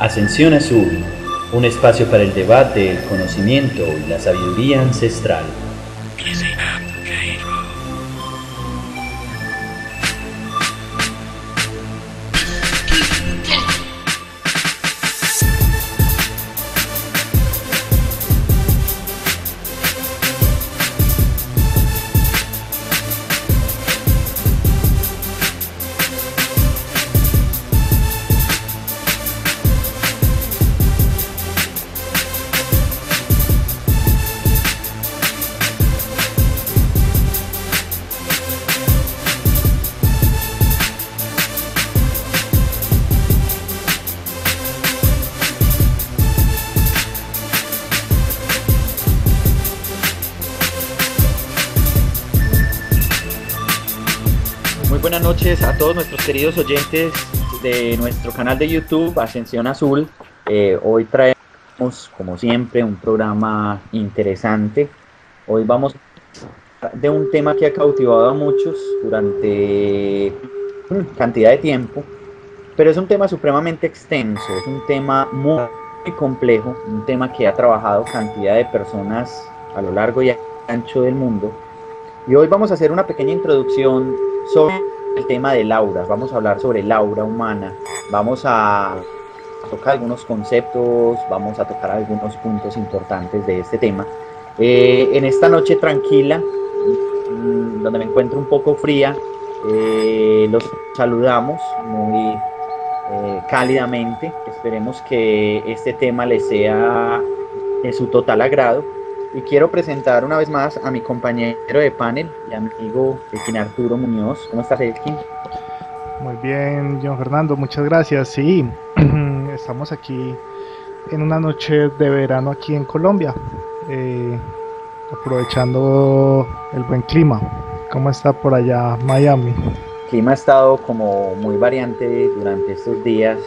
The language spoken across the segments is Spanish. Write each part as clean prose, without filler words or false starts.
Ascensión Azul, un espacio para el debate, el conocimiento y la sabiduría ancestral. Buenas noches a todos nuestros queridos oyentes de nuestro canal de YouTube Ascensión Azul. Hoy traemos, como siempre, un programa interesante. Hoy vamos a hablar de un tema que ha cautivado a muchos durante cantidad de tiempo, pero es un tema supremamente extenso, es un tema muy complejo, un tema que ha trabajado cantidad de personas a lo largo y ancho del mundo. Y hoy vamos a hacer una pequeña introducción sobre el tema del aura. Vamos a hablar sobre el aura humana, vamos a tocar algunos conceptos, vamos a tocar algunos puntos importantes de este tema. En esta noche tranquila, donde me encuentro un poco fría, los saludamos muy cálidamente. Esperemos que este tema les sea de su total agrado. Y quiero presentar una vez más a mi compañero de panel y amigo Elkin Arturo Muñoz. ¿Cómo estás, Elkin? Muy bien, John Fernando, muchas gracias. Sí, estamos aquí en una noche de verano aquí en Colombia, aprovechando el buen clima. ¿Cómo está por allá Miami? El clima ha estado como muy variante durante estos días.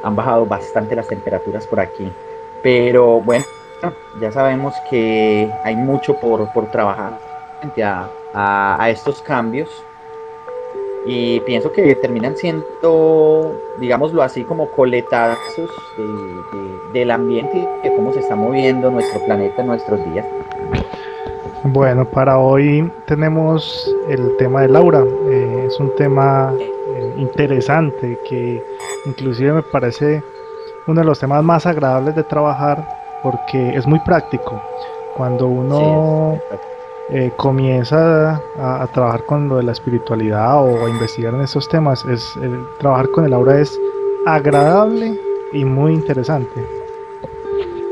Han bajado bastante las temperaturas por aquí. Pero bueno, ya sabemos que hay mucho por trabajar frente a estos cambios, y pienso que terminan siendo, digámoslo así, como coletazos del ambiente y de cómo se está moviendo nuestro planeta en nuestros días. Bueno, para hoy tenemos el tema del aura. Es un tema interesante que inclusive me parece uno de los temas más agradables de trabajar, porque es muy práctico. Cuando uno comienza a trabajar con lo de la espiritualidad o a investigar en estos temas, trabajar con el aura es agradable y muy interesante.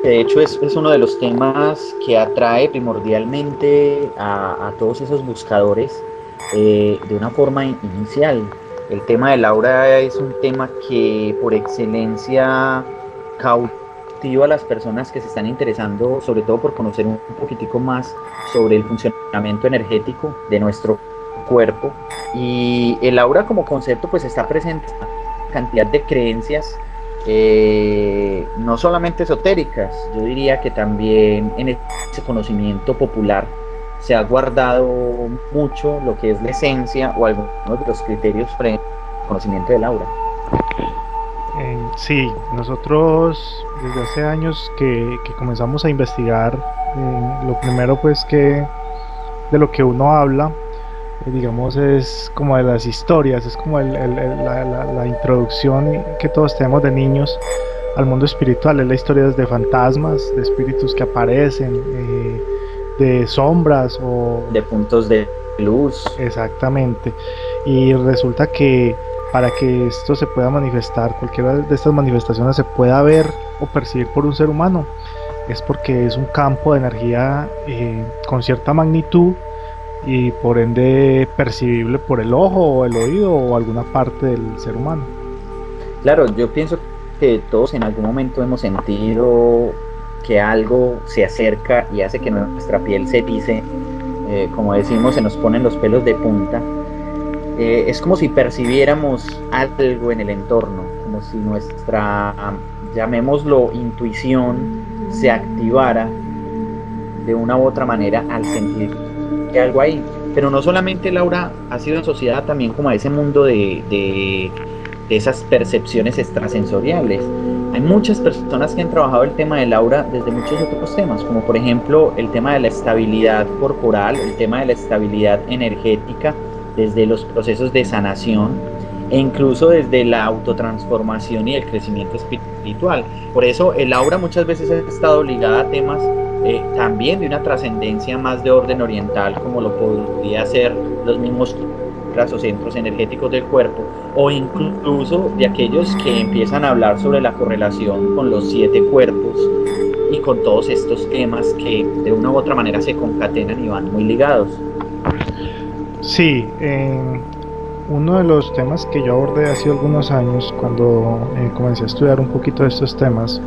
De hecho es uno de los temas que atrae primordialmente a todos esos buscadores de una forma inicial. El tema del aura es un tema que por excelencia cautiva a las personas que se están interesando, sobre todo por conocer un poquitico más sobre el funcionamiento energético de nuestro cuerpo. Y el aura como concepto pues está presente en una cantidad de creencias, no solamente esotéricas, yo diría que también en ese conocimiento popular se ha guardado mucho lo que es la esencia o algunos de los criterios frente al conocimiento del aura. Sí, nosotros desde hace años que comenzamos a investigar, lo primero pues que de lo que uno habla, digamos, es como de las historias, es como la introducción que todos tenemos de niños al mundo espiritual. Es la historia de fantasmas, de espíritus que aparecen, de sombras o de puntos de luz. Exactamente. Y resulta que para que esto se pueda manifestar, cualquiera de estas manifestaciones se pueda ver o percibir por un ser humano, es porque es un campo de energía con cierta magnitud y por ende percibible por el ojo o el oído o alguna parte del ser humano. Claro, yo pienso que todos en algún momento hemos sentido que algo se acerca y hace que nuestra piel se erice, como decimos, se nos ponen los pelos de punta. Es como si percibiéramos algo en el entorno, como si nuestra, llamémoslo, intuición se activara de una u otra manera al sentir que algo ahí. Pero no solamente el aura ha sido asociada también como a ese mundo de de esas percepciones extrasensoriales. Hay muchas personas que han trabajado el tema del aura desde muchos otros temas, como por ejemplo el tema de la estabilidad corporal, el tema de la estabilidad energética, desde los procesos de sanación e incluso desde la autotransformación y el crecimiento espiritual. Por eso el aura muchas veces ha estado ligada a temas también de una trascendencia más de orden oriental, como lo podría ser los mismos o centros energéticos del cuerpo, o incluso de aquellos que empiezan a hablar sobre la correlación con los 7 cuerpos y con todos estos temas que de una u otra manera se concatenan y van muy ligados. Sí, uno de los temas que yo abordé hace algunos años cuando comencé a estudiar un poquito de estos temas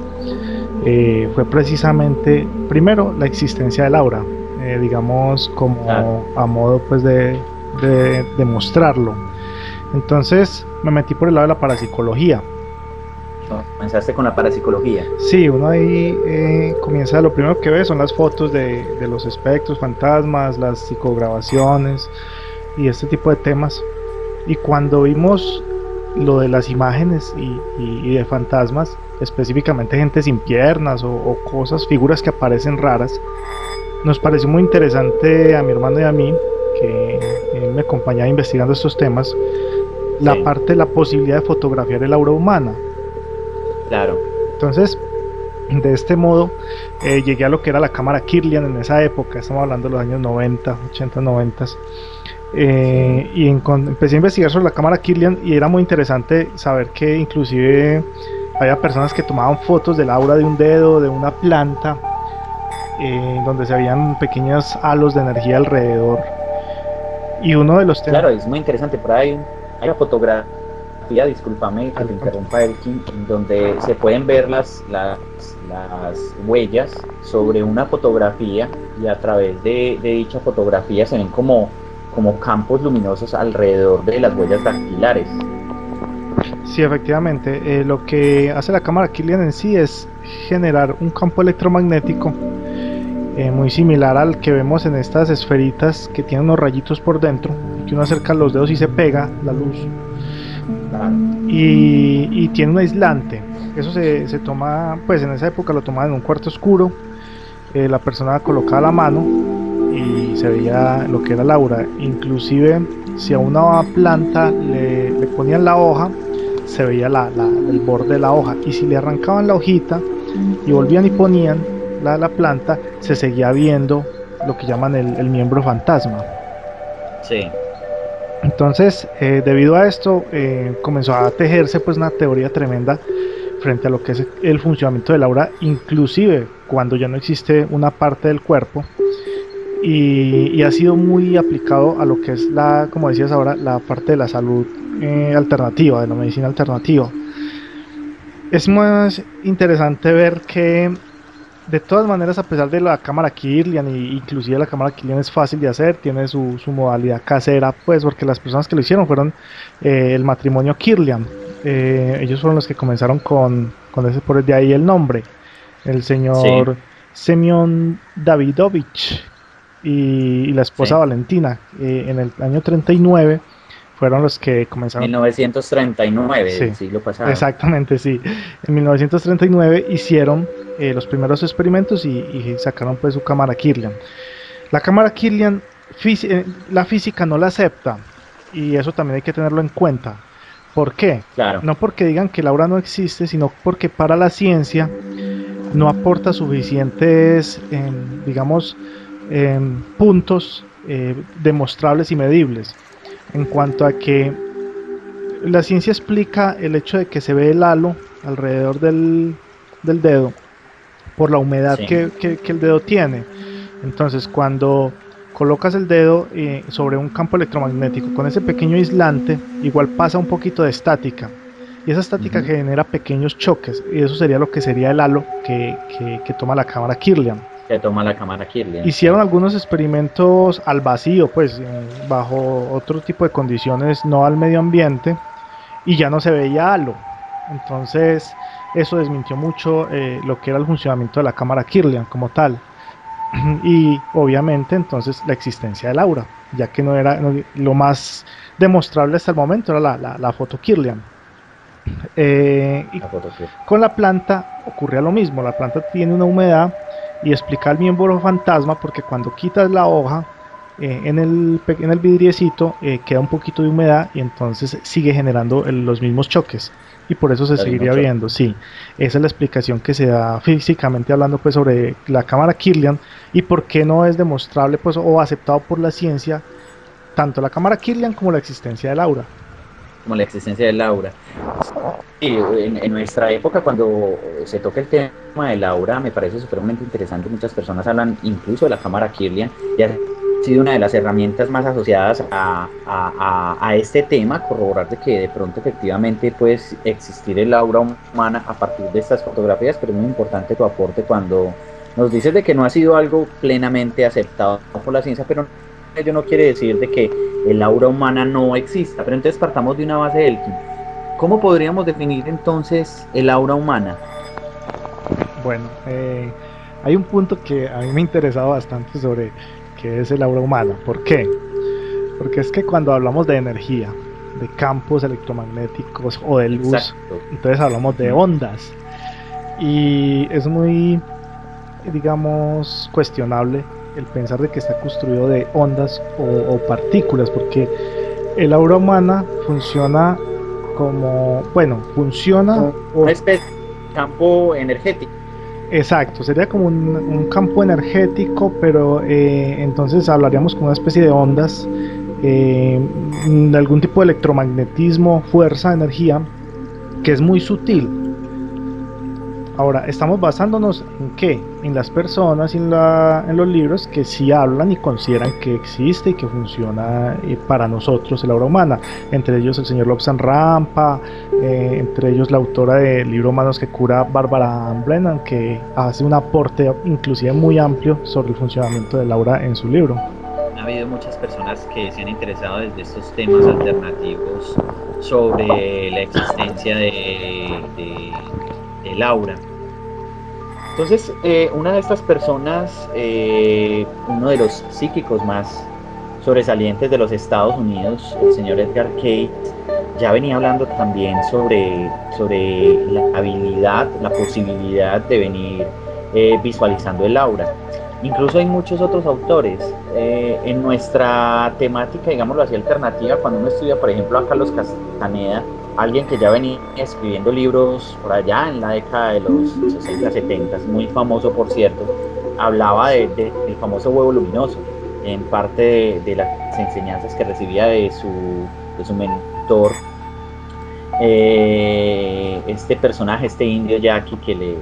fue precisamente, primero, la existencia del aura, digamos como claro, a modo pues de demostrarlo. Entonces me metí por el lado de la parapsicología. ¿Comenzaste con la parapsicología? Sí, uno ahí comienza, lo primero que ve son las fotos de los espectros, fantasmas, las psicograbaciones y este tipo de temas. Y cuando vimos lo de las imágenes y de fantasmas, específicamente gente sin piernas o cosas, figuras que aparecen raras, nos pareció muy interesante a mi hermano y a mí, que él me acompañaba investigando estos temas, la sí, parte de la posibilidad de fotografiar el aura humana. Claro. Entonces, de este modo, llegué a lo que era la cámara Kirlian en esa época, estamos hablando de los años 90, 80, 90. Y empecé a investigar sobre la cámara Kirlian y era muy interesante saber que inclusive había personas que tomaban fotos del aura de un dedo, de una planta, donde se veían pequeños halos de energía alrededor. Y uno de los temas... Claro, es muy interesante, por ahí hay una fotografía, discúlpame que te interrumpa, Elkin, donde se pueden ver las huellas sobre una fotografía y a través de dicha fotografía se ven como campos luminosos alrededor de las huellas dactilares. Sí, efectivamente, lo que hace la cámara Kirlian en sí es generar un campo electromagnético muy similar al que vemos en estas esferitas que tienen unos rayitos por dentro, que uno acerca los dedos y se pega la luz. Claro. Y tiene un aislante. Eso se toma, pues en esa época lo tomaban en un cuarto oscuro, la persona colocaba la mano y se veía lo que era el aura. Inclusive si a una planta le ponían la hoja, se veía el borde de la hoja, y si le arrancaban la hojita y volvían y ponían la planta, se seguía viendo lo que llaman el miembro fantasma. Sí. Entonces, debido a esto, comenzó a tejerse pues una teoría tremenda frente a lo que es el funcionamiento del aura, inclusive cuando ya no existe una parte del cuerpo, y ha sido muy aplicado a lo que es como decías ahora, la parte de la salud alternativa, de la medicina alternativa. Es más interesante ver que de todas maneras, a pesar de la cámara Kirlian, y inclusive la cámara Kirlian es fácil de hacer, tiene su modalidad casera, pues porque las personas que lo hicieron fueron el matrimonio Kirlian. Ellos fueron los que comenzaron con ese, por de ahí el nombre, el señor Semyon Davidovich y la esposa Valentina. En el año 39 fueron los que comenzaron. 1939, del siglo pasado. Exactamente, sí. En 1939 hicieron los primeros experimentos y sacaron pues su cámara Kirlian. La cámara Kirlian, la física no la acepta, y eso también hay que tenerlo en cuenta. ¿Por qué? Claro. No porque digan que el aura no existe, sino porque para la ciencia no aporta suficientes, digamos, puntos demostrables y medibles. En cuanto a que la ciencia explica el hecho de que se ve el halo alrededor del dedo por la humedad que el dedo tiene. Entonces, cuando colocas el dedo sobre un campo electromagnético con ese pequeño aislante, igual pasa un poquito de estática, y esa estática genera pequeños choques, y eso sería lo que sería el halo que toma la cámara Kirlian. Hicieron algunos experimentos al vacío, pues bajo otro tipo de condiciones, no al medio ambiente, y ya no se veía halo. Entonces eso desmintió mucho lo que era el funcionamiento de la cámara Kirlian como tal, y obviamente entonces la existencia del aura, ya que lo más demostrable hasta el momento era la foto Kirlian. Y La fotosíntesis. con la planta ocurría lo mismo, la planta tiene una humedad y explica el miembro fantasma porque cuando quitas la hoja en el vidriecito queda un poquito de humedad y entonces sigue generando los mismos choques y por eso se Lo mismo seguiría choque. viendo, sí. Esa es la explicación que se da físicamente hablando pues sobre la cámara Kirlian y por qué no es demostrable pues o aceptado por la ciencia tanto la cámara Kirlian como la existencia del aura. Como la existencia del aura. Sí, en nuestra época, cuando se toca el tema del aura, me parece supremamente interesante. Muchas personas hablan incluso de la cámara Kirlian, y ha sido una de las herramientas más asociadas a este tema, corroborar de que de pronto efectivamente puede existir el aura humana a partir de estas fotografías, pero es muy importante tu aporte cuando nos dices de que no ha sido algo plenamente aceptado por la ciencia, pero ello no quiere decir de que el aura humana no exista. Pero entonces partamos de una base, Elkin. ¿Cómo podríamos definir entonces el aura humana? Bueno, hay un punto que a mí me ha interesado bastante sobre qué es el aura humana. ¿Por qué? Porque es que cuando hablamos de energía, de campos electromagnéticos o de luz, Exacto. entonces hablamos de ondas. Y es muy, digamos, cuestionable el pensar de que está construido de ondas o partículas, porque el aura humana funciona como, bueno, funciona Una especie de campo energético. exacto, sería como un campo energético, pero entonces hablaríamos como una especie de ondas, de algún tipo de electromagnetismo, fuerza, energía, que es muy sutil. Ahora, estamos basándonos en qué? En las personas y en los libros que sí hablan y consideran que existe y que funciona para nosotros el aura humana. Entre ellos el señor Lobsang Rampa, entre ellos la autora del libro Manos que cura, Bárbara Ann Brennan, que hace un aporte inclusive muy amplio sobre el funcionamiento del aura en su libro. Ha habido muchas personas que se han interesado desde estos temas alternativos sobre la existencia del aura. Entonces, una de estas personas, uno de los psíquicos más sobresalientes de los Estados Unidos, el señor Edgar Cayce, ya venía hablando también sobre la habilidad, la posibilidad de venir visualizando el aura. Incluso hay muchos otros autores. En nuestra temática, digámoslo así, alternativa, cuando uno estudia, por ejemplo, a Carlos Castaneda, alguien que ya venía escribiendo libros por allá en la década de los 60, 70, muy famoso por cierto, hablaba del famoso huevo luminoso, en parte de las enseñanzas que recibía de su mentor, este personaje, este indio yaqui que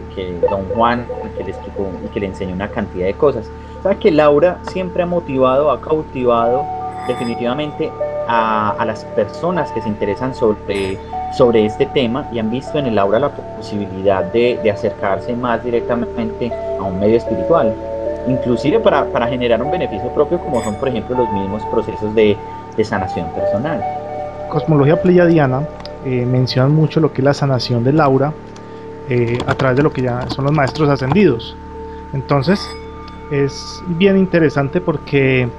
Don Juan, que le explicó y que le enseñó una cantidad de cosas. O sea que Laura siempre ha motivado, ha cautivado definitivamente a las personas que se interesan sobre este tema y han visto en el aura la posibilidad de acercarse más directamente a un medio espiritual, inclusive para generar un beneficio propio, como son por ejemplo los mismos procesos de sanación personal. Cosmología pleyadiana mencionan mucho lo que es la sanación del aura a través de lo que ya son los maestros ascendidos. Entonces es bien interesante porque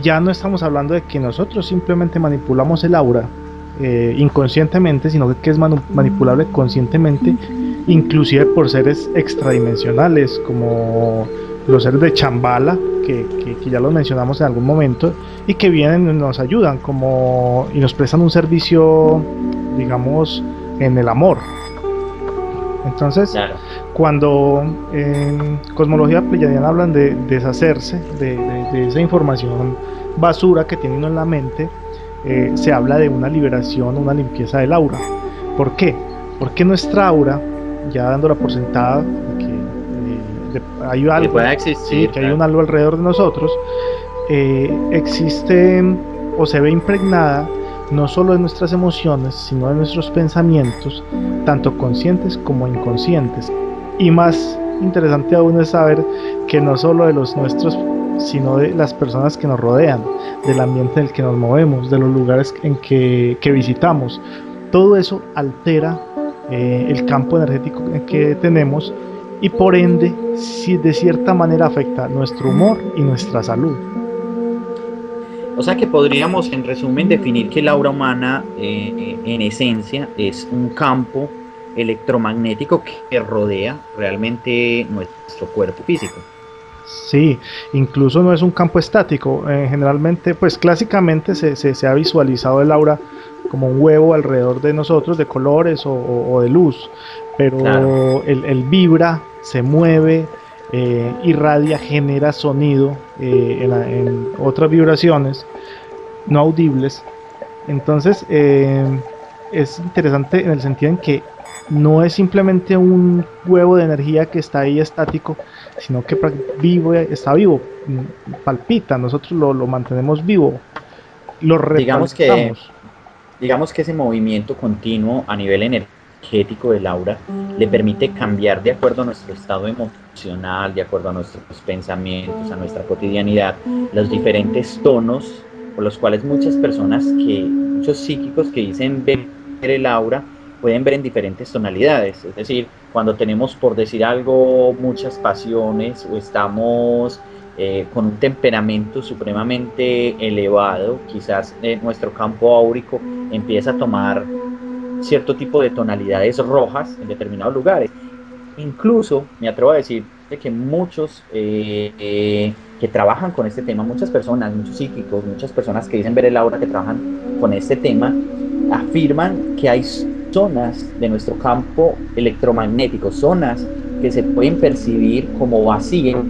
ya no estamos hablando de que nosotros simplemente manipulamos el aura inconscientemente, sino que es manipulable conscientemente, inclusive por seres extradimensionales como los seres de Chambala, que ya los mencionamos en algún momento, y que vienen y nos ayudan y nos prestan un servicio, digamos, en el amor. Entonces, claro, cuando en cosmología pleyadiana hablan de deshacerse de esa información basura que tiene uno en la mente, se habla de una liberación, una limpieza del aura. ¿Por qué? Porque nuestra aura, ya dándola por sentada, que hay algo, que pueda existir, sí, que hay un algo alrededor de nosotros, existe o se ve impregnada no solo de nuestras emociones, sino de nuestros pensamientos, tanto conscientes como inconscientes. Y más interesante aún es saber que no solo de los nuestros, sino de las personas que nos rodean, del ambiente en el que nos movemos, de los lugares en que visitamos. Todo eso altera el campo energético que tenemos y por ende, si de cierta manera afecta nuestro humor y nuestra salud. O sea que podríamos, en resumen, definir que el aura humana, en esencia, es un campo electromagnético que rodea realmente nuestro cuerpo físico. Sí, incluso no es un campo estático. Generalmente, pues clásicamente se ha visualizado el aura como un huevo alrededor de nosotros de colores o de luz, Claro. pero el vibra, se mueve, irradia, genera sonido en otras vibraciones no audibles. Entonces, es interesante en el sentido en que no es simplemente un huevo de energía que está ahí estático, sino que vivo, está vivo, palpita, nosotros lo mantenemos vivo, lo Digamos que repalpitamos. Digamos que ese movimiento continuo a nivel energético del aura le permite cambiar de acuerdo a nuestro estado emocional, de acuerdo a nuestros pensamientos, a nuestra cotidianidad, los diferentes tonos por los cuales muchos psíquicos que dicen ver el aura, pueden ver en diferentes tonalidades. Es decir, cuando tenemos, por decir algo, muchas pasiones o estamos con un temperamento supremamente elevado, quizás nuestro campo áurico empieza a tomar cierto tipo de tonalidades rojas en determinados lugares. Incluso me atrevo a decir de que muchos que trabajan con este tema, muchas personas, muchos psíquicos, muchas personas que dicen ver el aura, que trabajan con este tema, afirman que hay zonas de nuestro campo electromagnético, zonas que se pueden percibir como vacías,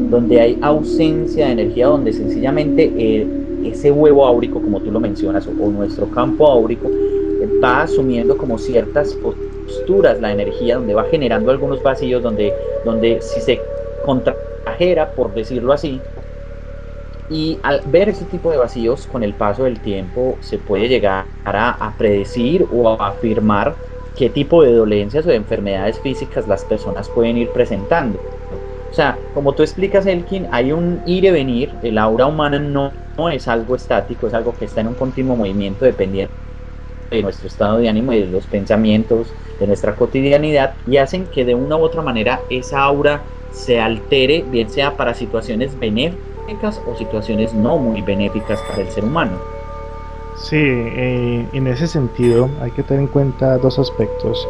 donde hay ausencia de energía, donde sencillamente ese huevo áurico, como tú lo mencionas, o nuestro campo áurico, va asumiendo como ciertas posturas la energía, donde va generando algunos vacíos, donde si se contrajera, por decirlo así, y al ver ese tipo de vacíos con el paso del tiempo se puede llegar a predecir o a afirmar qué tipo de dolencias o de enfermedades físicas las personas pueden ir presentando. O sea, como tú explicas, Elkin, hay un ir y venir. El aura humana no es algo estático, es algo que está en un continuo movimiento dependiendo de nuestro estado de ánimo y de los pensamientos, de nuestra cotidianidad, y hacen que de una u otra manera esa aura se altere, bien sea para situaciones benéficas o situaciones no muy benéficas para el ser humano. Sí, en ese sentido hay que tener en cuenta dos aspectos.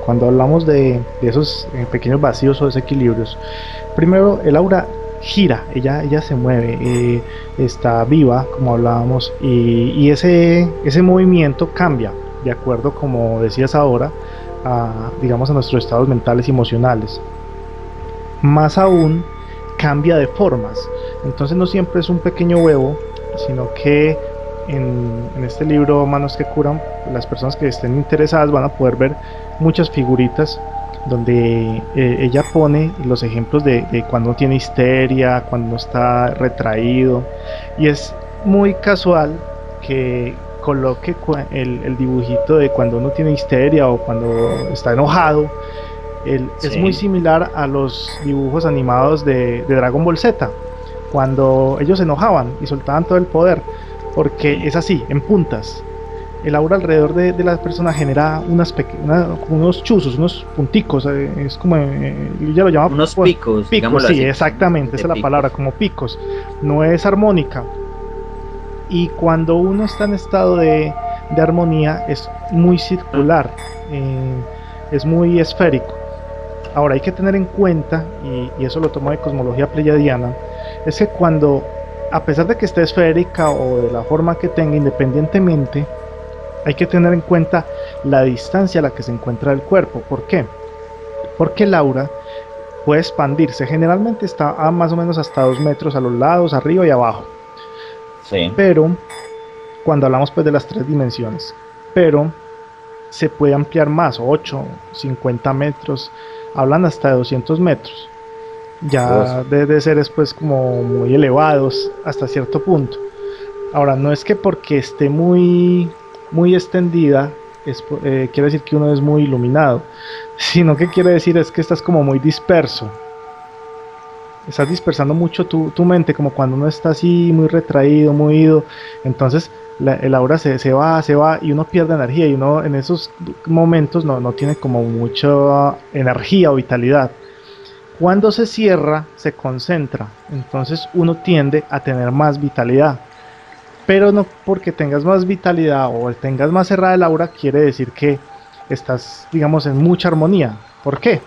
Cuando hablamos de esos pequeños vacíos o desequilibrios, primero el aura gira, ella se mueve, está viva, como hablábamos, y ese movimiento cambia, de acuerdo, como decías ahora, digamos, a nuestros estados mentales y emocionales. Más aún, cambia de formas. Entonces no siempre es un pequeño huevo, sino que en este libro Manos que Curan, las personas que estén interesadas van a poder ver muchas figuritas donde ella pone los ejemplos de cuando tiene histeria, cuando está retraído, y es muy casual que coloque el dibujito de cuando uno tiene histeria o cuando está enojado. Es muy Sí, similar a los dibujos animados de Dragon Ball Z, cuando ellos se enojaban y soltaban todo el poder, porque sí. es así, en puntas. El aura alrededor de la persona genera unos chuzos, unos punticos, es como, ella lo llama Unos pues, picos, picos, digámoslo sí, así, exactamente, de esa es la palabra, picos. como picos, no es armónica. Y cuando uno está en estado de armonía es muy circular, eh, es muy esférico. Ahora hay que tener en cuenta, y eso lo tomo de cosmología pleyadiana, es que cuando, a pesar de que esté esférica o de la forma que tenga independientemente, hay que tener en cuenta la distancia a la que se encuentra el cuerpo. ¿Por qué? Porque el aura puede expandirse, generalmente está a más o menos hasta 2 metros a los lados, arriba y abajo, Sí, pero cuando hablamos pues de las tres dimensiones, pero se puede ampliar más, 8, 50 metros, hablan hasta de 200 metros, Dios, ya de seres pues como muy elevados hasta cierto punto. Ahora, no es que porque esté muy extendida, quiere decir que uno es muy iluminado, sino que quiere decir es que estás como muy disperso, estás dispersando mucho tu mente, como cuando uno está así muy retraído, muy ido, entonces el aura se va y uno pierde energía y uno en esos momentos no tiene como mucha energía o vitalidad. Cuando se cierra, se concentra, entonces uno tiende a tener más vitalidad. pero no porque tengas más vitalidad o tengas más cerrada el aura quiere decir que estás, digamos, en mucha armonía. ¿Por qué?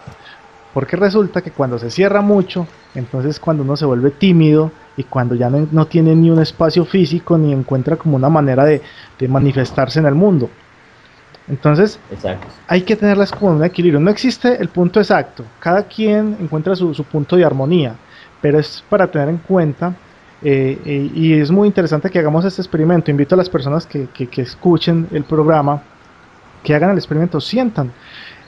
Porque resulta que cuando se cierra mucho, entonces cuando uno se vuelve tímido y cuando ya no tiene ni un espacio físico ni encuentra como una manera de manifestarse en el mundo. Entonces, Exacto. hay que tenerlas como un equilibrio. No existe el punto exacto. Cada quien encuentra su punto de armonía, pero es para tener en cuenta. Y es muy interesante que hagamos este experimento. Invito a las personas que escuchen el programa, que hagan el experimento, sientan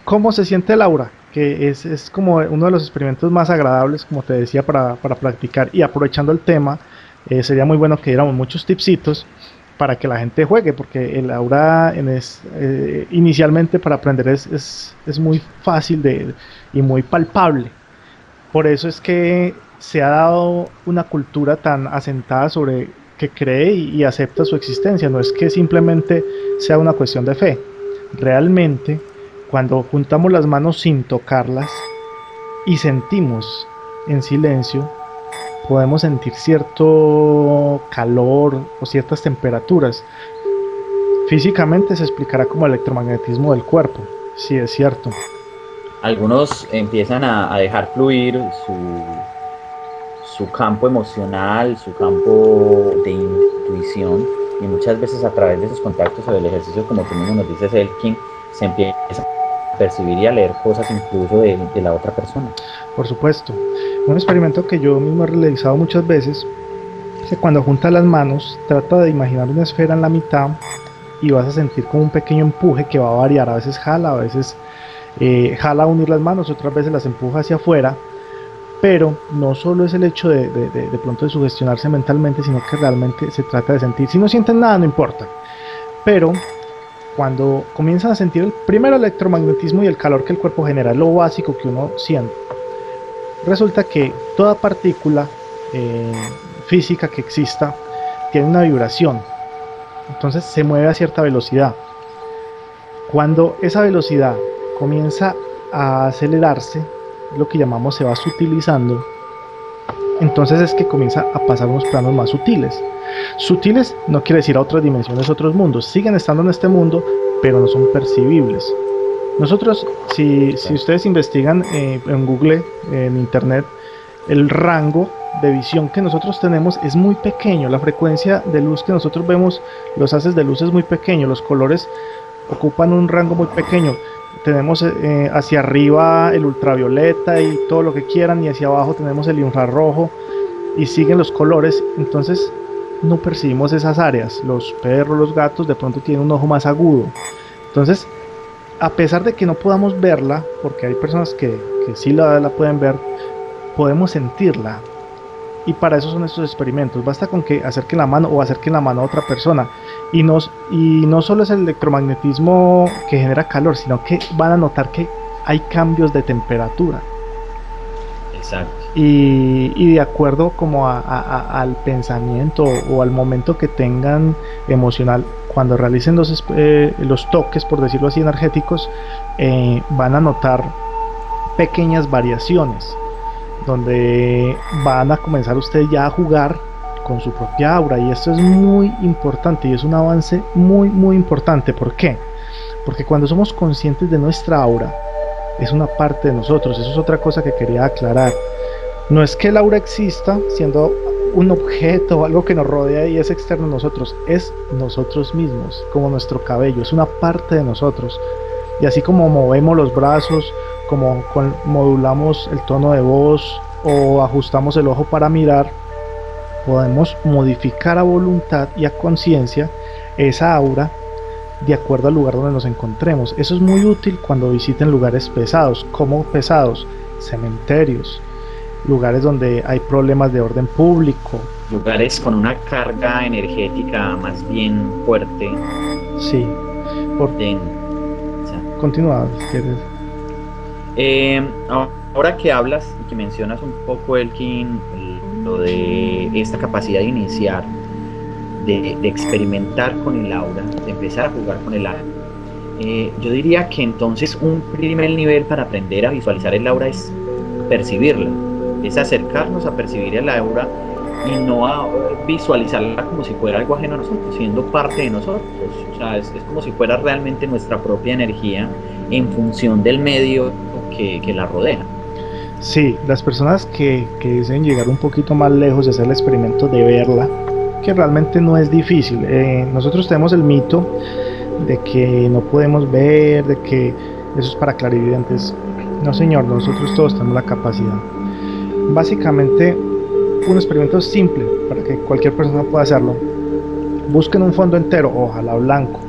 cómo se siente el aura, que es como uno de los experimentos más agradables, como te decía, para practicar. Y aprovechando el tema, sería muy bueno que diéramos muchos tipsitos para que la gente juegue, porque el aura inicialmente para aprender es muy fácil y muy palpable. Por eso es que se ha dado una cultura tan asentada sobre que cree y acepta su existencia. No es que simplemente sea una cuestión de fe. Realmente, cuando juntamos las manos sin tocarlas y sentimos en silencio, podemos sentir cierto calor o ciertas temperaturas. Físicamente se explicará como electromagnetismo del cuerpo, sí es cierto. Algunos empiezan a dejar fluir su campo emocional, su campo de intuición, y muchas veces a través de esos contactos o del ejercicio, como tú mismo nos dices, Elkin, se empieza a percibir y a leer cosas incluso de la otra persona. Por supuesto. Un experimento que yo mismo he realizado muchas veces es que cuando juntas las manos, trata de imaginar una esfera en la mitad y vas a sentir como un pequeño empuje que va a variar. A veces jala, a veces jala a unir las manos, otras veces las empuja hacia afuera. Pero no solo es el hecho de pronto de sugestionarse mentalmente, sino que realmente se trata de sentir. Si no sienten nada, no importa. Pero cuando comienzan a sentir primero el electromagnetismo y el calor que el cuerpo genera, lo básico que uno siente, resulta que toda partícula física que exista tiene una vibración. Entonces se mueve a cierta velocidad. Cuando esa velocidad comienza a acelerarse, lo que llamamos se va sutilizando, entonces es que comienza a pasar unos planos más sutiles. Sutiles no quiere decir a otras dimensiones, otros mundos, siguen estando en este mundo, pero no son percibibles. Nosotros, si ustedes investigan en Google, en Internet, el rango de visión que nosotros tenemos es muy pequeño. La frecuencia de luz que nosotros vemos, los haces de luz es muy pequeño, los colores ocupan un rango muy pequeño. Tenemos hacia arriba el ultravioleta y todo lo que quieran, y hacia abajo tenemos el infrarrojo y siguen los colores. Entonces no percibimos esas áreas. Los perros, los gatos de pronto tienen un ojo más agudo. Entonces, a pesar de que no podamos verla, porque hay personas que sí la pueden ver, podemos sentirla. Y para eso son estos experimentos. Basta con que acerquen la mano o acerquen la mano a otra persona. Y no solo es el electromagnetismo que genera calor, sino que van a notar que hay cambios de temperatura. Exacto. Y de acuerdo como al pensamiento o al momento que tengan emocional, cuando realicen los toques, por decirlo así, energéticos, van a notar pequeñas variaciones, donde van a comenzar ustedes ya a jugar con su propia aura. Y esto es muy importante y es un avance muy muy importante. ¿Por qué? Porque cuando somos conscientes de nuestra aura, es una parte de nosotros. Eso es otra cosa que quería aclarar. No es que el aura exista siendo un objeto o algo que nos rodea y es externo a nosotros, es nosotros mismos, como nuestro cabello, es una parte de nosotros. Y así como movemos los brazos, como modulamos el tono de voz o ajustamos el ojo para mirar, podemos modificar a voluntad y a conciencia esa aura de acuerdo al lugar donde nos encontremos. Eso es muy útil cuando visiten lugares pesados. ¿Cómo pesados? Cementerios, lugares donde hay problemas de orden público, lugares con una carga energética más bien fuerte. Sí, continúa si quieres. Ahora que hablas y que mencionas un poco, Elkin, lo de esta capacidad de iniciar, de experimentar con el aura, de empezar a jugar con el aura, yo diría que entonces un primer nivel para aprender a visualizar el aura es percibirla, es acercarnos a percibir el aura y no a visualizarla como si fuera algo ajeno a nosotros, siendo parte de nosotros. O sea, es como si fuera realmente nuestra propia energía en función del medio que la rodea. Sí, las personas que deseen llegar un poquito más lejos y hacer el experimento de verla, que realmente no es difícil. Nosotros tenemos el mito de que no podemos ver, de que eso es para clarividentes. No, señor, nosotros todos tenemos la capacidad. Básicamente, un experimento simple para que cualquier persona pueda hacerlo. Busquen un fondo entero, ojalá blanco,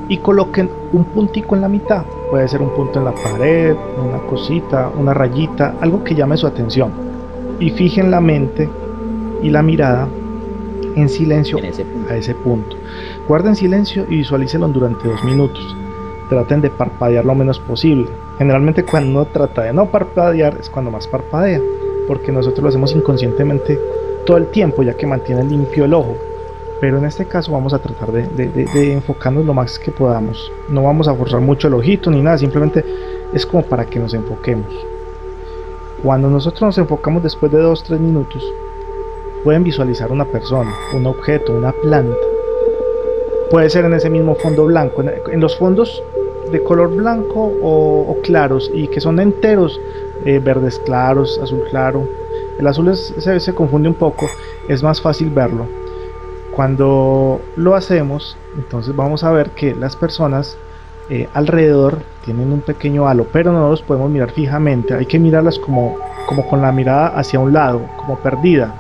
y coloquen un puntico en la mitad. Puede ser un punto en la pared, una cosita, una rayita, algo que llame su atención. Y fijen la mente y la mirada en silencio a ese punto. Guarden silencio y visualícenlo durante 2 minutos. Traten de parpadear lo menos posible. Generalmente cuando uno trata de no parpadear es cuando más parpadea, porque nosotros lo hacemos inconscientemente todo el tiempo, ya que mantiene limpio el ojo. Pero en este caso vamos a tratar de enfocarnos lo más que podamos. No vamos a forzar mucho el ojito ni nada, simplemente es como para que nos enfoquemos. Cuando nosotros nos enfocamos después de 2-3 minutos, pueden visualizar una persona, un objeto, una planta. Puede ser en ese mismo fondo blanco, en los fondos de color blanco o claros y que son enteros, verdes claros, azul claro. El azul se confunde un poco, es más fácil verlo. Cuando lo hacemos, entonces vamos a ver que las personas alrededor tienen un pequeño halo, pero no los podemos mirar fijamente, hay que mirarlas como con la mirada hacia un lado, como perdida.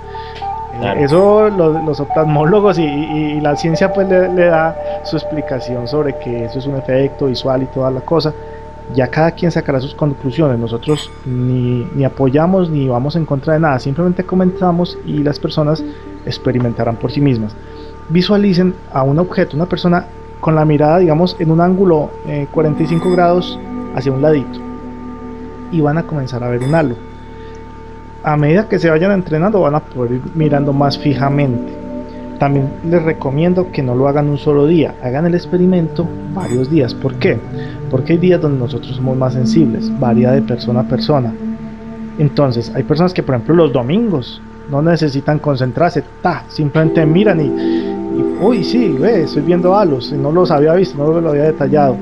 Claro. Eso los oftalmólogos y la ciencia pues le da su explicación sobre que eso es un efecto visual y toda la cosa. Ya cada quien sacará sus conclusiones. Nosotros ni apoyamos ni vamos en contra de nada, simplemente comentamos y las personas experimentarán por sí mismas. Visualicen a un objeto, una persona con la mirada, digamos, en un ángulo 45 grados hacia un ladito, y van a comenzar a ver un halo. A medida que se vayan entrenando van a poder ir mirando más fijamente. También les recomiendo que no lo hagan un solo día, hagan el experimento varios días. ¿Por qué? Porque hay días donde nosotros somos más sensibles, varía de persona a persona. Entonces hay personas que, por ejemplo, los domingos no necesitan concentrarse, simplemente miran y uy, sí, estoy viendo halos, no los había visto, no lo había detallado.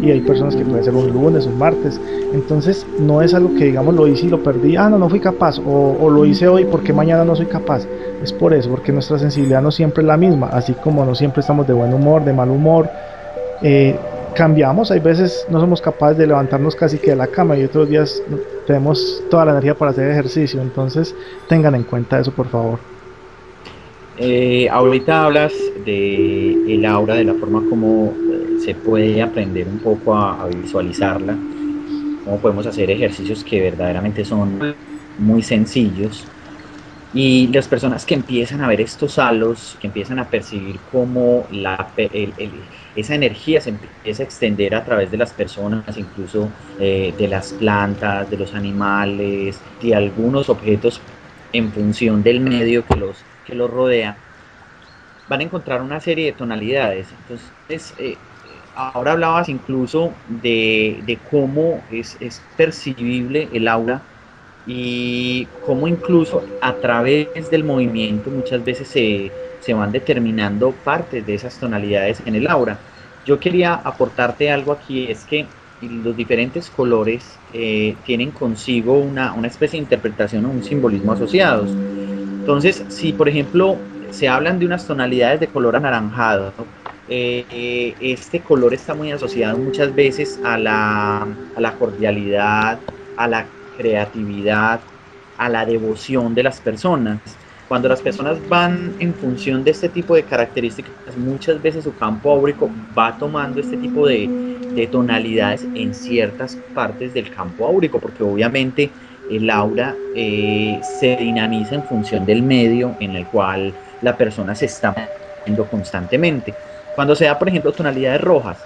Y hay personas que puede ser un lunes, un martes. Entonces no es algo que digamos lo hice y lo perdí, no fui capaz, o lo hice hoy porque mañana no soy capaz. Es por eso, porque nuestra sensibilidad no siempre es la misma, así como no siempre estamos de buen humor, de mal humor. Cambiamos, hay veces no somos capaces de levantarnos casi que de la cama y otros días tenemos toda la energía para hacer ejercicio. Entonces tengan en cuenta eso, por favor. Ahorita hablas de el aura, de la forma como se puede aprender un poco a visualizarla, cómo podemos hacer ejercicios que verdaderamente son muy sencillos, y las personas que empiezan a ver estos halos, que empiezan a percibir cómo esa energía se empieza a extender a través de las personas, incluso de las plantas, de los animales, de algunos objetos en función del medio que los rodea, van a encontrar una serie de tonalidades. Entonces, ahora hablabas incluso de cómo es percibible el aura y cómo incluso a través del movimiento muchas veces se van determinando partes de esas tonalidades en el aura. Yo quería aportarte algo aquí, es que los diferentes colores tienen consigo una especie de interpretación o un simbolismo asociados. Entonces, si por ejemplo se hablan de unas tonalidades de color anaranjado, este color está muy asociado muchas veces a la cordialidad, a la creatividad, a la devoción de las personas. Cuando las personas van en función de este tipo de características, muchas veces su campo áurico va tomando este tipo de tonalidades en ciertas partes del campo áurico, porque obviamente el aura se dinamiza en función del medio en el cual la persona se está moviendo constantemente. Cuando se da, por ejemplo, tonalidades rojas,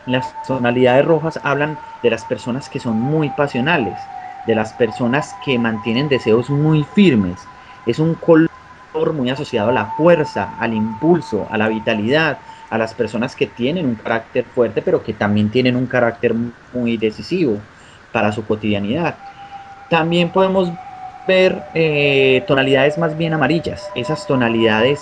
las tonalidades rojas hablan de las personas que son muy pasionales, de las personas que mantienen deseos muy firmes. Es un color muy asociado a la fuerza, al impulso, a la vitalidad, a las personas que tienen un carácter fuerte, pero que también tienen un carácter muy decisivo para su cotidianidad. También podemos ver tonalidades más bien amarillas. Esas tonalidades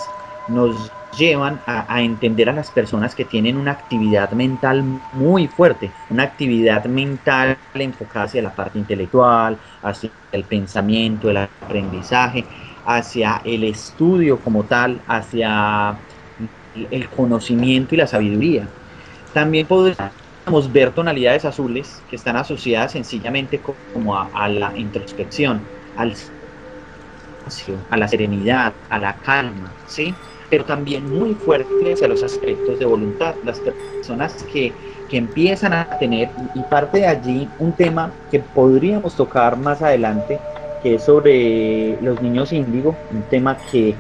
nos llevan a entender a las personas que tienen una actividad mental muy fuerte, una actividad mental enfocada hacia la parte intelectual, hacia el pensamiento, el aprendizaje, hacia el estudio como tal, hacia el conocimiento y la sabiduría. También podemos ver tonalidades azules que están asociadas sencillamente como a la introspección, al a la serenidad, a la calma, ¿sí? Pero también muy fuertes a los aspectos de voluntad. Las personas que empiezan a tener, y parte de allí un tema que podríamos tocar más adelante, que es sobre los niños índigo, un tema que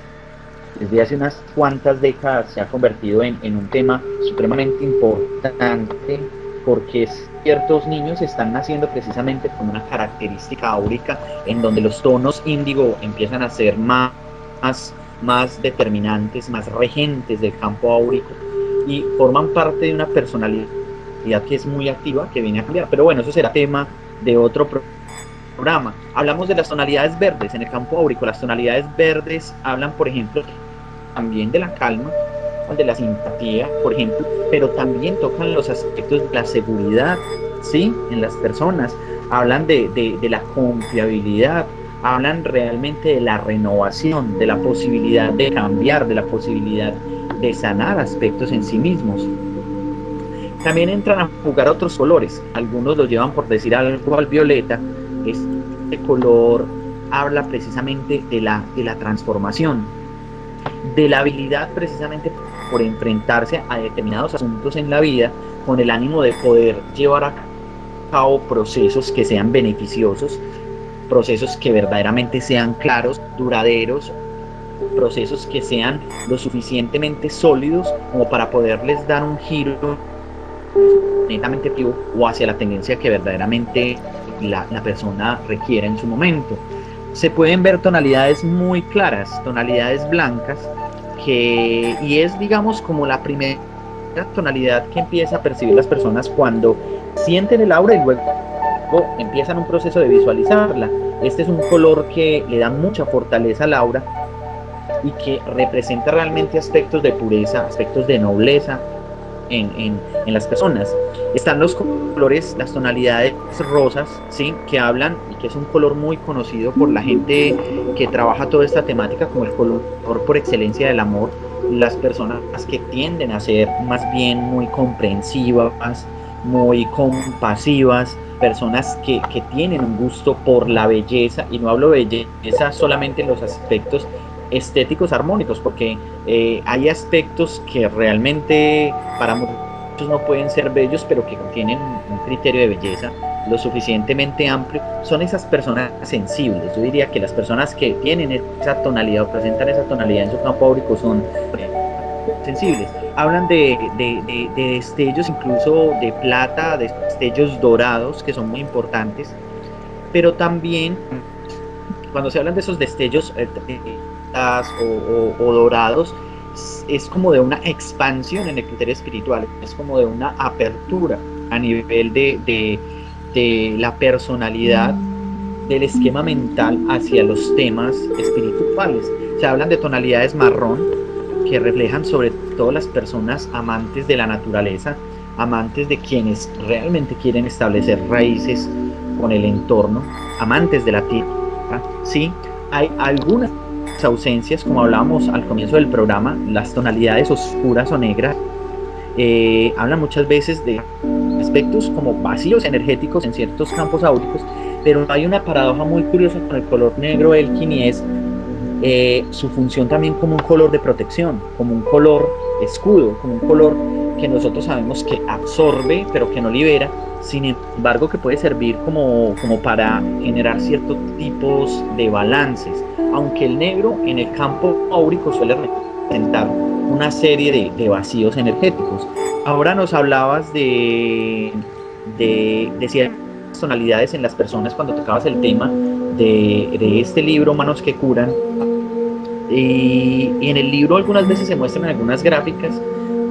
desde hace unas cuantas décadas se ha convertido en un tema supremamente importante, porque ciertos niños están naciendo precisamente con una característica áurica en donde los tonos índigo empiezan a ser más determinantes, más regentes del campo áurico y forman parte de una personalidad que es muy activa, que viene a cambiar. Pero bueno, eso será tema de otro programa. Hablamos de las tonalidades verdes en el campo áurico. Las tonalidades verdes hablan, por ejemplo, también de la calma, de la simpatía, por ejemplo, pero también tocan los aspectos de la seguridad, ¿sí? En las personas. Hablan de la confiabilidad, hablan realmente de la renovación, de la posibilidad de cambiar, de la posibilidad de sanar aspectos en sí mismos. También entran a jugar otros colores. Algunos lo llevan, por decir algo, al violeta. Este color habla precisamente de la transformación, de la habilidad precisamente por enfrentarse a determinados asuntos en la vida con el ánimo de poder llevar a cabo procesos que sean beneficiosos, procesos que verdaderamente sean claros, duraderos, procesos que sean lo suficientemente sólidos como para poderles dar un giro netamente activo o hacia la tendencia que verdaderamente la persona requiere en su momento. Se pueden ver tonalidades muy claras, tonalidades blancas, y es, digamos, como la primera tonalidad que empieza a percibir las personas cuando sienten el aura y luego empiezan un proceso de visualizarla. Este es un color que le da mucha fortaleza al aura y que representa realmente aspectos de pureza, aspectos de nobleza en las personas. Están los colores, las tonalidades rosas, ¿sí? Que hablan, y que es un color muy conocido por la gente que trabaja toda esta temática como el color por excelencia del amor. Las personas que tienden a ser más bien muy comprensivas, muy compasivas, personas que tienen un gusto por la belleza, y no hablo de belleza solamente en los aspectos estéticos armónicos, porque hay aspectos que realmente para muchos no pueden ser bellos, pero que tienen un criterio de belleza lo suficientemente amplio. Son esas personas sensibles. Yo diría que las personas que tienen esa tonalidad o presentan esa tonalidad en su campo áurico son sensibles. Hablan de destellos incluso de plata, de destellos dorados, que son muy importantes, pero también cuando se hablan de esos destellos o dorados, es como de una expansión en el criterio espiritual, es como de una apertura a nivel de la personalidad, del esquema mental hacia los temas espirituales. Se hablan de tonalidades marrón, que reflejan sobre todo las personas amantes de la naturaleza, amantes de quienes realmente quieren establecer raíces con el entorno, amantes de la tierra, ¿sí? Hay algunas ausencias, como hablábamos al comienzo del programa, las tonalidades oscuras o negras, hablan muchas veces de aspectos como vacíos energéticos en ciertos campos áuricos, pero hay una paradoja muy curiosa con el color negro Elkin, y es su función también como un color de protección, como un color escudo, como un color que nosotros sabemos que absorbe pero que no libera, sin embargo que puede servir como para generar ciertos tipos de balances, aunque el negro en el campo áurico suele representar una serie de vacíos energéticos. Ahora nos hablabas de ciertas tonalidades en las personas cuando tocabas el tema de este libro, Manos que Curan, y en el libro algunas veces se muestran algunas gráficas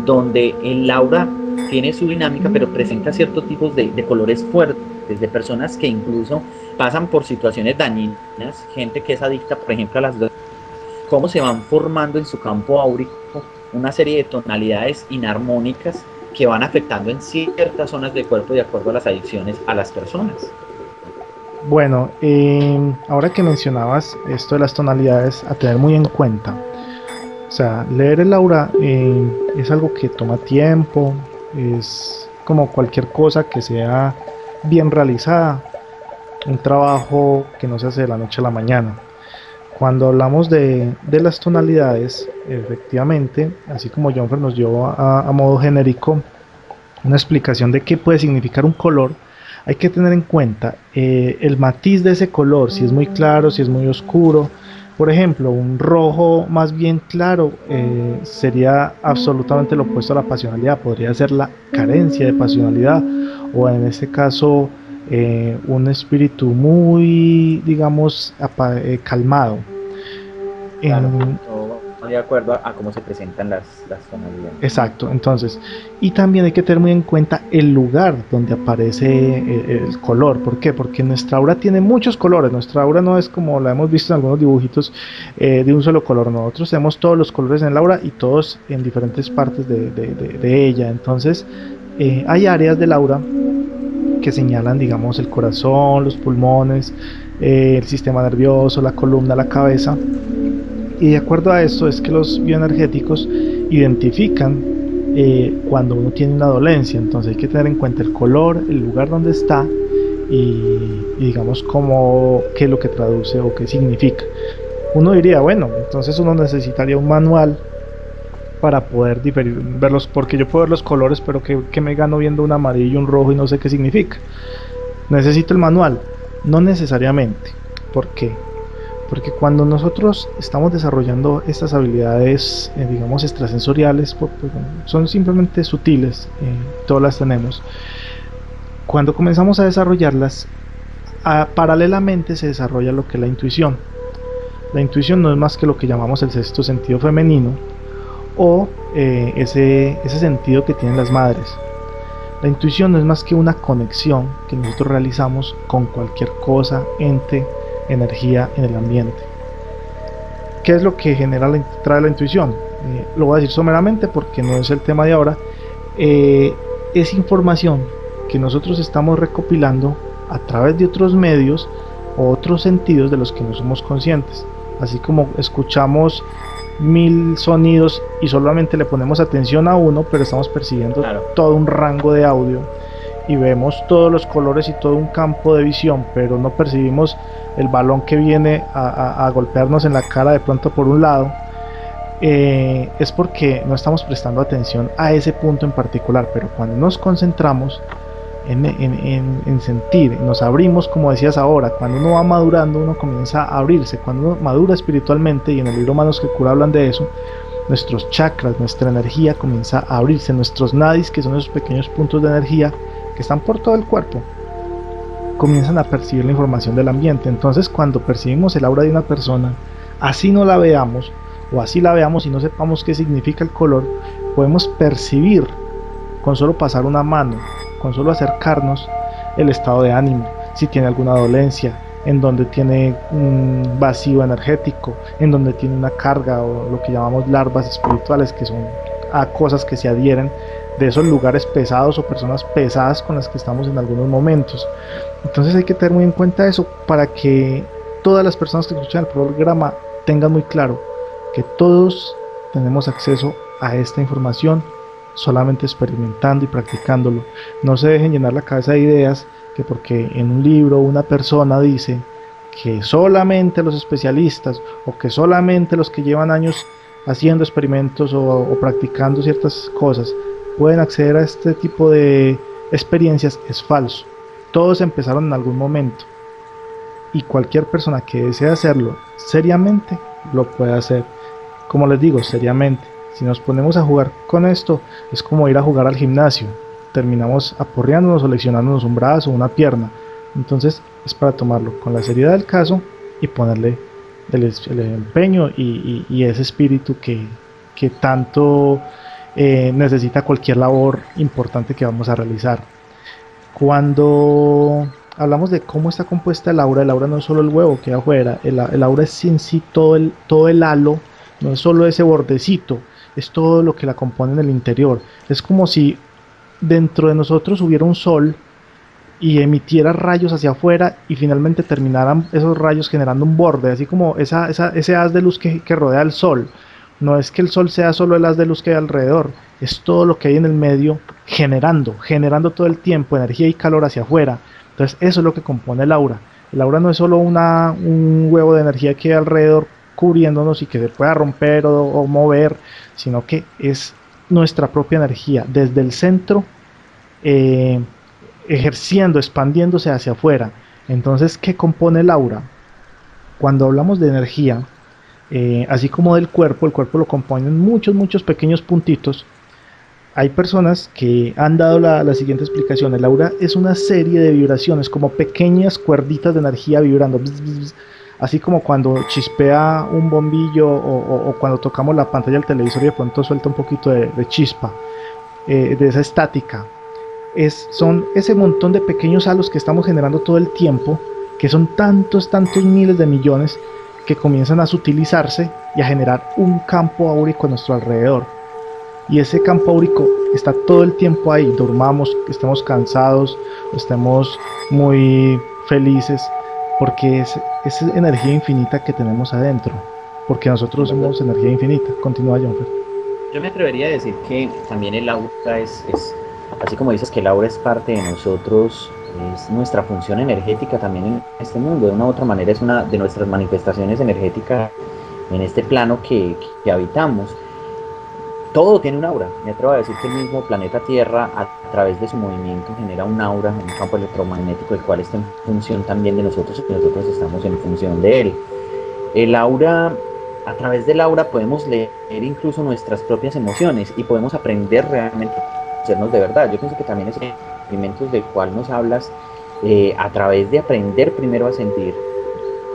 donde el aura tiene su dinámica, pero presenta ciertos tipos de colores fuertes, fuertes, de personas que incluso pasan por situaciones dañinas, gente que es adicta, por ejemplo, a las drogas, cómo se van formando en su campo áurico una serie de tonalidades inarmónicas que van afectando en ciertas zonas del cuerpo de acuerdo a las adicciones a las personas. Bueno, ahora que mencionabas esto de las tonalidades, a tener muy en cuenta. O sea, leer el aura es algo que toma tiempo, es como cualquier cosa que sea bien realizada, un trabajo que no se hace de la noche a la mañana. Cuando hablamos de las tonalidades, efectivamente, así como Jonfer nos dio a modo genérico una explicación de qué puede significar un color, hay que tener en cuenta el matiz de ese color, si es muy claro, si es muy oscuro. Por ejemplo, un rojo más bien claro sería absolutamente lo opuesto a la pasionalidad, podría ser la carencia de pasionalidad, o en este caso un espíritu muy, digamos, calmado. Claro, de acuerdo a cómo se presentan las tonalidades. Exacto, entonces, y también hay que tener muy en cuenta el lugar donde aparece el color. ¿Por qué? Porque nuestra aura tiene muchos colores. Nuestra aura no es como la hemos visto en algunos dibujitos de un solo color. Nosotros tenemos todos los colores en el aura y todos en diferentes partes de ella. Entonces, hay áreas del aura que señalan, digamos, el corazón, los pulmones, el sistema nervioso, la columna, la cabeza. Y de acuerdo a esto es que los bioenergéticos identifican cuando uno tiene una dolencia. Entonces hay que tener en cuenta el color, el lugar donde está y digamos qué es lo que traduce o qué significa. Uno diría, bueno, entonces uno necesitaría un manual para poder verlos, porque yo puedo ver los colores, pero que me gano viendo un amarillo, un rojo y no sé qué significa. Necesito el manual. No necesariamente. ¿Por qué? Porque cuando nosotros estamos desarrollando estas habilidades, digamos, extrasensoriales, son simplemente sutiles, todas las tenemos. Cuando comenzamos a desarrollarlas, paralelamente se desarrolla lo que es la intuición. La intuición no es más que lo que llamamos el sexto sentido femenino, o ese sentido que tienen las madres. La intuición no es más que una conexión que nosotros realizamos con cualquier cosa, ente, energía en el ambiente. ¿Qué es lo que trae la intuición? Lo voy a decir someramente porque no es el tema de ahora. Es información que nosotros estamos recopilando a través de otros medios o otros sentidos de los que no somos conscientes. Así como escuchamos 1000 sonidos y solamente le ponemos atención a uno, pero estamos percibiendo todo un rango de audio y vemos todos los colores y todo un campo de visión, pero no percibimos el balón que viene a golpearnos en la cara de pronto por un lado. Es porque no estamos prestando atención a ese punto en particular. Pero cuando nos concentramos en sentir, nos abrimos, como decías ahora, cuando uno va madurando, uno comienza a abrirse. Cuando uno madura espiritualmente, y en el libro Manos que Cura hablan de eso, nuestros chakras, nuestra energía comienza a abrirse. Nuestros nadis, que son esos pequeños puntos de energía que están por todo el cuerpo, comienzan a percibir la información del ambiente. Entonces, cuando percibimos el aura de una persona, así no la veamos, o así la veamos y no sepamos qué significa el color, podemos percibir con solo pasar una mano, con solo acercarnos, el estado de ánimo, si tiene alguna dolencia, en donde tiene un vacío energético, en donde tiene una carga, o lo que llamamos larvas espirituales, que son cosas que se adhieren de esos lugares pesados o personas pesadas con las que estamos en algunos momentos. Entonces hay que tener muy en cuenta eso para que todas las personas que escuchan el programa tengan muy claro que todos tenemos acceso a esta información, solamente experimentando y practicándolo. No se dejen llenar la cabeza de ideas que porque en un libro una persona dice que solamente los especialistas o que solamente los que llevan años haciendo experimentos o practicando ciertas cosas pueden acceder a este tipo de experiencias. Es falso. Todos empezaron en algún momento y cualquier persona que desee hacerlo seriamente lo puede hacer. Como les digo, seriamente. Si nos ponemos a jugar con esto, es como ir a jugar al gimnasio. Terminamos aporreándonos o lesionándonos un brazo o una pierna. Entonces es para tomarlo con la seriedad del caso y ponerle el empeño y ese espíritu que tanto necesita cualquier labor importante que vamos a realizar. Cuando hablamos de cómo está compuesta el aura no es solo el huevo que hay afuera, el aura es en sí todo el halo, no es solo ese bordecito, es todo lo que la compone en el interior. Es como si dentro de nosotros hubiera un sol y emitiera rayos hacia afuera y finalmente terminaran esos rayos generando un borde, así como ese haz de luz que rodea el sol. No es que el sol sea solo el haz de luz que hay alrededor, es todo lo que hay en el medio generando todo el tiempo energía y calor hacia afuera. Entonces eso es lo que compone el aura. El aura no es solo un huevo de energía que hay alrededor cubriéndonos y que se pueda romper o mover, sino que es nuestra propia energía desde el centro, eh, ejerciendo, expandiéndose hacia afuera. Entonces, ¿qué compone el aura? Cuando hablamos de energía, así como del cuerpo, el cuerpo lo componen muchos pequeños puntitos. Hay personas que han dado la siguiente explicación: el aura es una serie de vibraciones, como pequeñas cuerditas de energía vibrando, bzz, bzz, bzz, así como cuando chispea un bombillo o cuando tocamos la pantalla del televisor y de pronto suelta un poquito de chispa, de esa estática. Son ese montón de pequeños halos que estamos generando todo el tiempo, que son tantos miles de millones, que comienzan a sutilizarse y a generar un campo áurico a nuestro alrededor. Y ese campo áurico está todo el tiempo ahí, durmamos, estemos cansados, estemos muy felices, porque es energía infinita que tenemos adentro, porque nosotros somos energía infinita. Continúa, Jonfer. Yo me atrevería a decir que también el aura así como dices que el aura es parte de nosotros, es nuestra función energética también en este mundo. De una u otra manera es una de nuestras manifestaciones energéticas en este plano que habitamos. Todo tiene un aura. Me atrevo a decir que el mismo planeta Tierra, a través de su movimiento, genera un aura, un campo electromagnético, el cual está en función también de nosotros y nosotros estamos en función de él. El aura, a través del aura podemos leer incluso nuestras propias emociones y podemos aprender realmente a conocernos de verdad. Yo pienso que también esos experimentos del cual nos hablas, a través de aprender primero a sentir,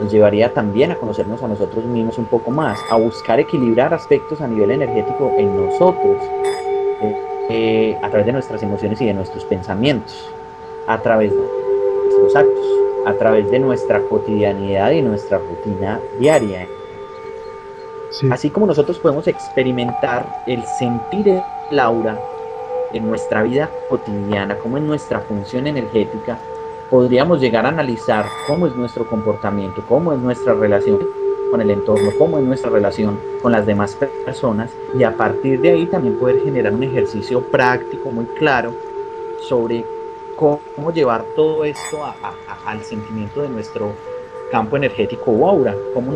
nos llevaría también a conocernos a nosotros mismos un poco más, a buscar equilibrar aspectos a nivel energético en nosotros, a través de nuestras emociones y de nuestros pensamientos, a través de nuestros actos, a través de nuestra cotidianidad y nuestra rutina diaria. Sí. Así como nosotros podemos experimentar el sentir el aura en nuestra vida cotidiana, como en nuestra función energética, podríamos llegar a analizar cómo es nuestro comportamiento, cómo es nuestra relación con el entorno, cómo es nuestra relación con las demás personas, y a partir de ahí también poder generar un ejercicio práctico muy claro sobre cómo llevar todo esto al sentimiento de nuestro campo energético o aura, cómo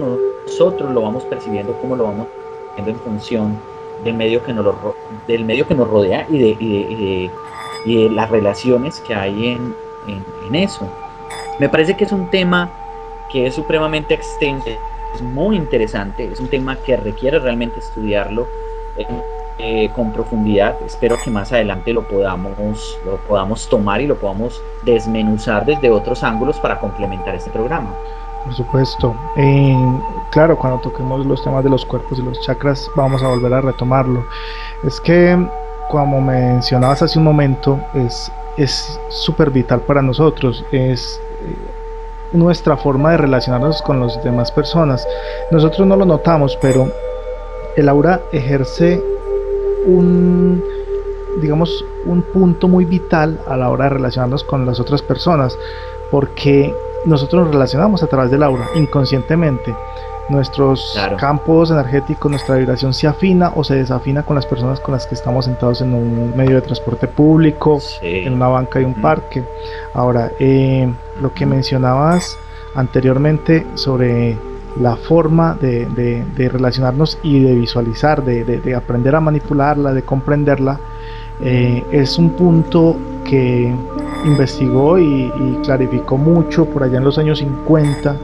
nosotros lo vamos percibiendo, cómo lo vamos viendo en función del medio que nos rodea y de las relaciones que hay en eso. Me parece que es un tema que es supremamente extenso, es muy interesante, es un tema que requiere realmente estudiarlo con profundidad. Espero que más adelante lo podamos tomar y lo podamos desmenuzar desde otros ángulos para complementar este programa. Por supuesto. Claro, cuando toquemos los temas de los cuerpos y los chakras vamos a volver a retomarlo. Es que, como mencionabas hace un momento, es súper vital para nosotros, es nuestra forma de relacionarnos con las demás personas. Nosotros no lo notamos, pero el aura ejerce un punto muy vital a la hora de relacionarnos con las otras personas, porque nosotros nos relacionamos a través del aura inconscientemente. Nuestros campos energéticos, nuestra vibración se afina o se desafina con las personas con las que estamos sentados en un medio de transporte público, en una banca y un parque. Ahora, lo que mencionabas anteriormente sobre la forma de relacionarnos y de visualizar, de aprender a manipularla, de comprenderla, es un punto que investigó y clarificó mucho por allá en los años 50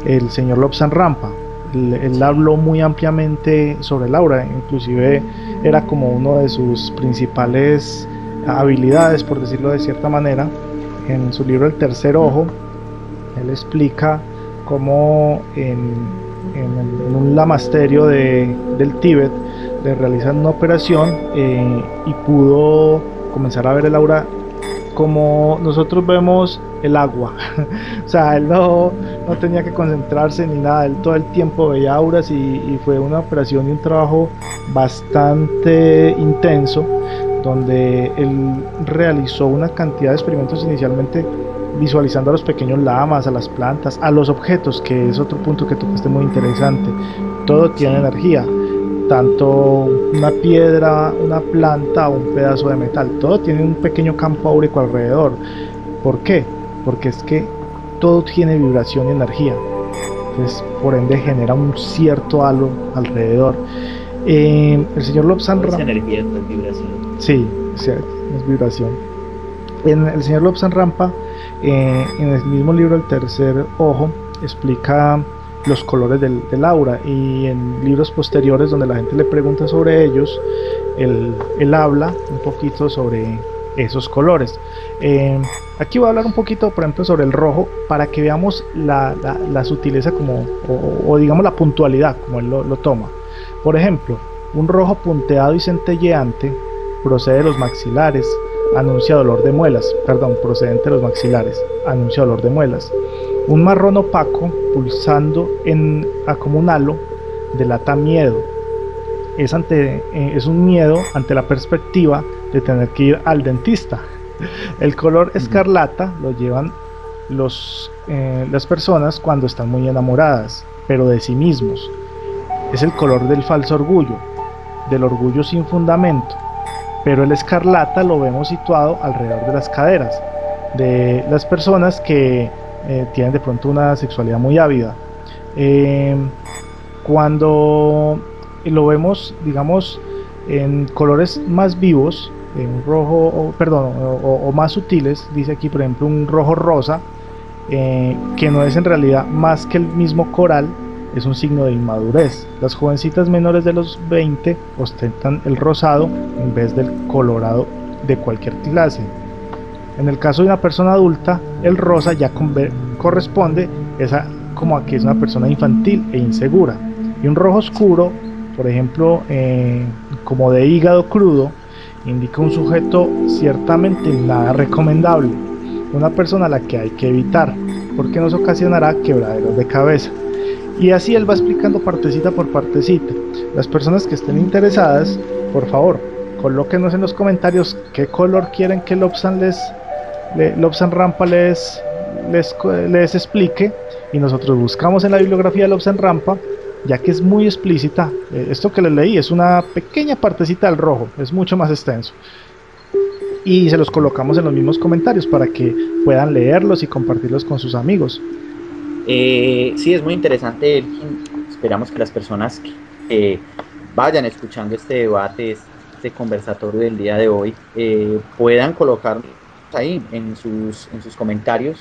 el señor Lobsang Rampa. Él habló muy ampliamente sobre el aura, inclusive era como uno de sus principales habilidades, por decirlo de cierta manera. En su libro El Tercer Ojo, él explica cómo en un lamasterio del Tíbet le realizan una operación y pudo comenzar a ver el aura como nosotros vemos el agua. O sea, él no tenía que concentrarse ni nada, él todo el tiempo veía auras y fue una operación y un trabajo bastante intenso, donde él realizó una cantidad de experimentos inicialmente visualizando a los pequeños lamas, a las plantas, a los objetos, que es otro punto que tocaste muy interesante. Todo tiene energía, tanto una piedra, una planta o un pedazo de metal, todo tiene un pequeño campo áurico alrededor. ¿Por qué? Porque es que todo tiene vibración y energía, entonces por ende genera un cierto halo alrededor. El señor Lobsang Rampa, energía, no es vibración. sí, es vibración. El señor Lobsang Rampa, en el mismo libro El tercer ojo, explica los colores del aura, y en libros posteriores donde la gente le pregunta sobre ellos, él habla un poquito sobre esos colores. Aquí voy a hablar un poquito, por ejemplo, sobre el rojo, para que veamos la sutileza o digamos la puntualidad como él lo toma. Por ejemplo, un rojo punteado y centelleante procede de los maxilares, anuncia dolor de muelas, procedente de los maxilares, anuncia dolor de muelas. Un marrón opaco pulsando como un halo delata miedo. Es un miedo ante la perspectiva de tener que ir al dentista. El color escarlata lo llevan las personas cuando están muy enamoradas, pero de sí mismos. Es el color del falso orgullo, del orgullo sin fundamento, pero el escarlata lo vemos situado alrededor de las caderas de las personas que tienen de pronto una sexualidad muy ávida. Cuando lo vemos, digamos, en colores más vivos, en rojo, o más sutiles, dice aquí por ejemplo un rojo rosa, que no es en realidad más que el mismo coral, es un signo de inmadurez. Las jovencitas menores de los 20 ostentan el rosado en vez del colorado de cualquier clase. En el caso de una persona adulta, el rosa ya corresponde como a que es una persona infantil e insegura. Y un rojo oscuro, por ejemplo, como de hígado crudo, indica un sujeto ciertamente nada recomendable, una persona a la que hay que evitar, porque nos ocasionará quebraderos de cabeza. Y así él va explicando partecita por partecita. Las personas que estén interesadas, por favor, colóquenos en los comentarios qué color quieren que Lobsang Rampa les explique, y nosotros buscamos en la bibliografía de Lobsang Rampa, ya que es muy explícita. Esto que les leí es una pequeña partecita del rojo, es mucho más extenso, y se los colocamos en los mismos comentarios para que puedan leerlos y compartirlos con sus amigos. Sí, es muy interesante. Esperamos que las personas que vayan escuchando este debate, este conversatorio del día de hoy, puedan colocar ahí en sus comentarios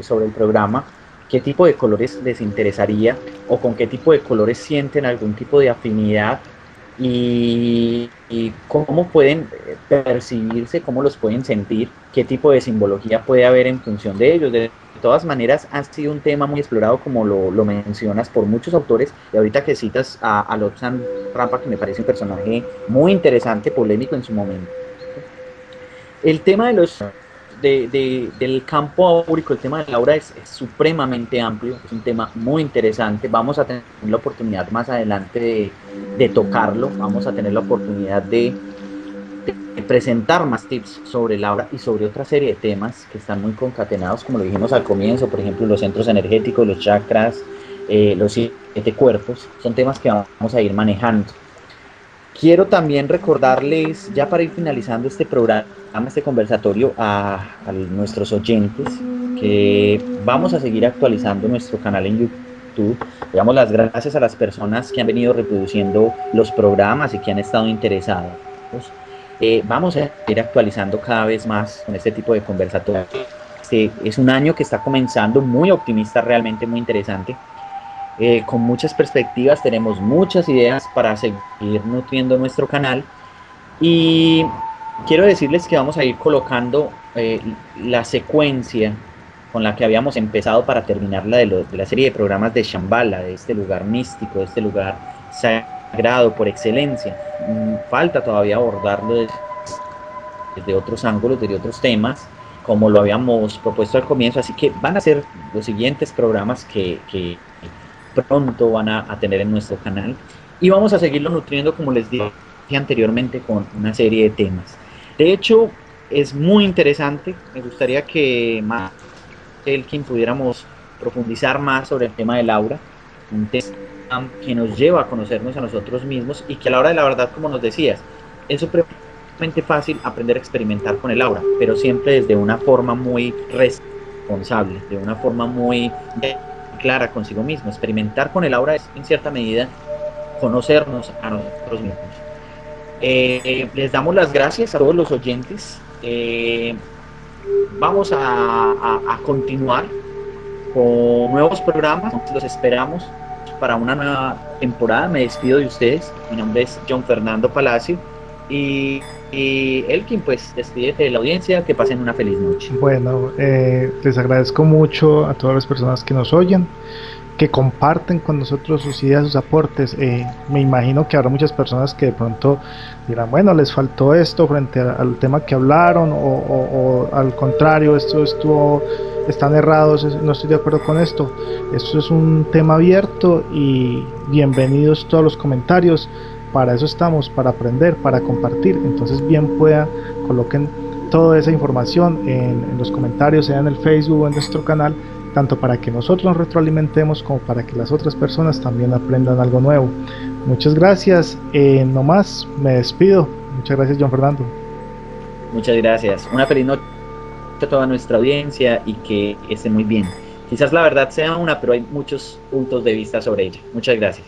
sobre el programa qué tipo de colores les interesaría, o con qué tipo de colores sienten algún tipo de afinidad, y cómo pueden percibirse, cómo los pueden sentir, qué tipo de simbología puede haber en función de ellos. De todas maneras, ha sido un tema muy explorado, como lo mencionas, por muchos autores, y ahorita que citas a Lobsang Rampa, que me parece un personaje muy interesante, polémico en su momento. El tema del campo áurico, el tema del aura es supremamente amplio, es un tema muy interesante. Vamos a tener la oportunidad más adelante de tocarlo, vamos a tener la oportunidad de presentar más tips sobre el aura y sobre otra serie de temas que están muy concatenados, como lo dijimos al comienzo, por ejemplo los centros energéticos, los chakras, los 7 cuerpos, son temas que vamos a ir manejando. Quiero también recordarles, ya para ir finalizando este programa, este conversatorio, a nuestros oyentes, que vamos a seguir actualizando nuestro canal en YouTube. Le damos las gracias a las personas que han venido reproduciendo los programas y que han estado interesados. Vamos a ir actualizando cada vez más con este tipo de conversatorios. Es un año que está comenzando muy optimista, realmente muy interesante. Con muchas perspectivas, tenemos muchas ideas para seguir nutriendo nuestro canal, y quiero decirles que vamos a ir colocando la secuencia con la que habíamos empezado para terminar de la serie de programas de Shambhala, de este lugar místico, de este lugar sagrado por excelencia. Falta todavía abordarlo desde otros ángulos, desde otros temas, como lo habíamos propuesto al comienzo, así que van a ser los siguientes programas que pronto van a tener en nuestro canal, y vamos a seguirlo nutriendo, como les dije anteriormente, con una serie de temas. De hecho, es muy interesante, me gustaría que más Elkin pudiéramos profundizar más sobre el tema del aura, un tema que nos lleva a conocernos a nosotros mismos, y que a la hora de la verdad, como nos decías, es supremamente fácil aprender a experimentar con el aura, pero siempre desde una forma muy responsable, de una forma muy clara consigo mismo. Experimentar con el aura es, en cierta medida, conocernos a nosotros mismos. Les damos las gracias a todos los oyentes. Vamos a continuar con nuevos programas, los esperamos para una nueva temporada. Me despido de ustedes, mi nombre es John Fernando Palacio, y Elkin, pues despídete de la audiencia, que pasen una feliz noche. Bueno, les agradezco mucho a todas las personas que nos oyen, que comparten con nosotros sus ideas, sus aportes. Me imagino que habrá muchas personas que de pronto dirán, bueno, les faltó esto frente al tema que hablaron, o al contrario, están errados, no estoy de acuerdo con esto. Esto es un tema abierto, y bienvenidos todos los comentarios. Para eso estamos, para aprender, para compartir. Entonces, bien pueda, coloquen toda esa información en los comentarios, sea en el Facebook o en nuestro canal, tanto para que nosotros nos retroalimentemos como para que las otras personas también aprendan algo nuevo. Muchas gracias. No más, me despido. Muchas gracias, John Fernando. Muchas gracias. Una feliz noche a toda nuestra audiencia, y que esté muy bien. Quizás la verdad sea una, pero hay muchos puntos de vista sobre ella. Muchas gracias.